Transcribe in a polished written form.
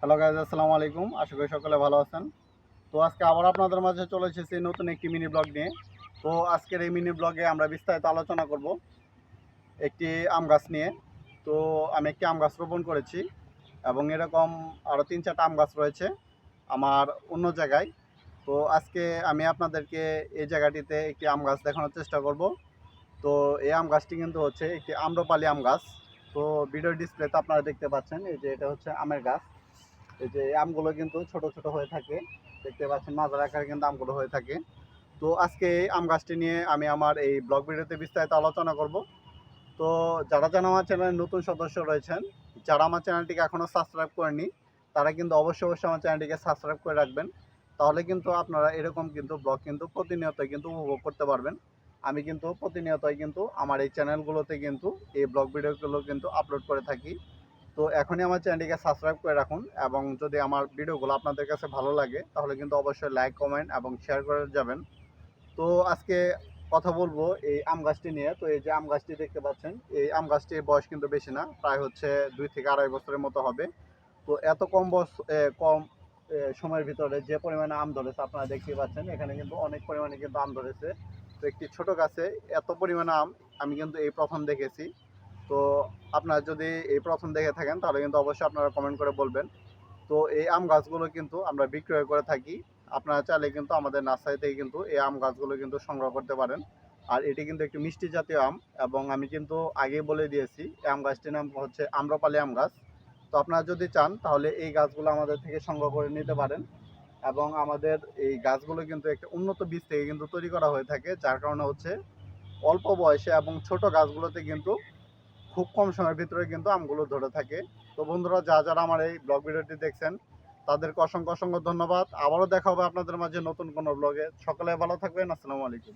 Hello guys, আসসালামু আলাইকুম। আশা করি সকলে ভালো আছেন। তো আজকে আবার আপনাদের মাঝে চলে এসেছি নতুন একটি মিনি ব্লগ নিয়ে। তো আজকের এই মিনি ব্লগে আমরা বিস্তারিত আলোচনা করব একটি আম গাছ নিয়ে। তো আমি একটি আম গাছ রোপণ করেছি এবং এরকম আরও 3-4টা আম গাছ রয়েছে আমার অন্য জায়গায়। তো আজকে আমি আপনাদেরকে এই জায়গাটিতে একটি আম গাছ দেখানোর চেষ্টা করব। তো এই আম গাছটি কিন্তু হচ্ছে একটি আম্রপালি আম গাছ। তো ভিডিও ডিসপ্লেতে আপনারা দেখতে পাচ্ছেন এই যে এটা হচ্ছে আমের গাছ। এই যে এই আমগুলো কিন্তু ছোট ছোট হয়ে থাকে, দেখতে পাচ্ছেন মাঝারি আকারে কিন্তু আমগুলো হয়ে থাকে। তো আজকে এই আম গাছটি নিয়ে আমি আমার এই ব্লগ ভিডিওতে বিস্তারিত আলোচনা করব। তো যারা যেন আমার চ্যানেলের নতুন সদস্য রয়েছেন, যারা আমার চ্যানেলটিকে এখনও সাবস্ক্রাইব করেনি, তারা কিন্তু অবশ্যই আমার চ্যানেলটিকে সাবস্ক্রাইব করে রাখবেন। তাহলে কিন্তু আপনারা এরকম কিন্তু ব্লগ কিন্তু প্রতিনিয়তই কিন্তু উপভোগ করতে পারবেন। আমি কিন্তু প্রতিনিয়তই কিন্তু আমার এই চ্যানেলগুলোতে কিন্তু এই ব্লগ ভিডিওগুলো কিন্তু আপলোড করে থাকি। তো এখনই আমার চ্যানেলটিকে সাবস্ক্রাইব করে রাখুন এবং যদি আমার ভিডিওগুলো আপনাদের কাছে ভালো লাগে তাহলে কিন্তু অবশ্যই লাইক, কমেন্ট এবং শেয়ার করে যাবেন। তো আজকে কথা বলবো এই আম গাছটি নিয়ে। তো এই যে আম গাছটি দেখতে পাচ্ছেন, এই আম গাছটির বয়স কিন্তু বেশি না, প্রায় হচ্ছে 2 থেকে 2.5 বছরের মতো হবে। তো এত কম সময়ের ভিতরে যে পরিমাণে আম ধরেছে আপনারা দেখতেই পাচ্ছেন, এখানে কিন্তু অনেক পরিমাণে কিন্তু আম ধরেছে। তো একটি ছোট গাছে এত পরিমাণে আম আমি কিন্তু এই প্রথম দেখেছি। তো আপনারা যদি এই প্রথম দেখে থাকেন তাহলে কিন্তু অবশ্যই আপনারা কমেন্ট করে বলবেন। তো এই আম গাছগুলো কিন্তু আমরা বিক্রয় করে থাকি। আপনারা চাইলে কিন্তু আমাদের নার্সারি থেকে কিন্তু এই আম গাছগুলো কিন্তু সংগ্রহ করতে পারেন। আর এটি কিন্তু একটি মিষ্টি জাতীয় আম এবং আমি কিন্তু আগেই বলে দিয়েছি এই আম গাছটির নাম হচ্ছে আম্রপালি আম গাছ। তো আপনারা যদি চান তাহলে এই গাছগুলো আমাদের থেকে সংগ্রহ করে নিতে পারেন এবং আমাদের এই গাছগুলো কিন্তু একটা উন্নত বীজ থেকে কিন্তু তৈরি করা হয়ে থাকে, যার কারণে হচ্ছে অল্প বয়সে এবং ছোট গাছগুলোতে কিন্তু খুব কম সময়ের ভিতরে কিন্তু আমগুলো ধরে থাকে। তো বন্ধুরা, যারা আমার এই ব্লগ ভিডিওটি দেখছেন তাদেরকে অসংখ্য অসংখ্য ধন্যবাদ। আবারও দেখা হবে আপনাদের মাঝে নতুন কোনো ব্লগে। সকলে ভালো থাকবেন। আসসালামু আলাইকুম।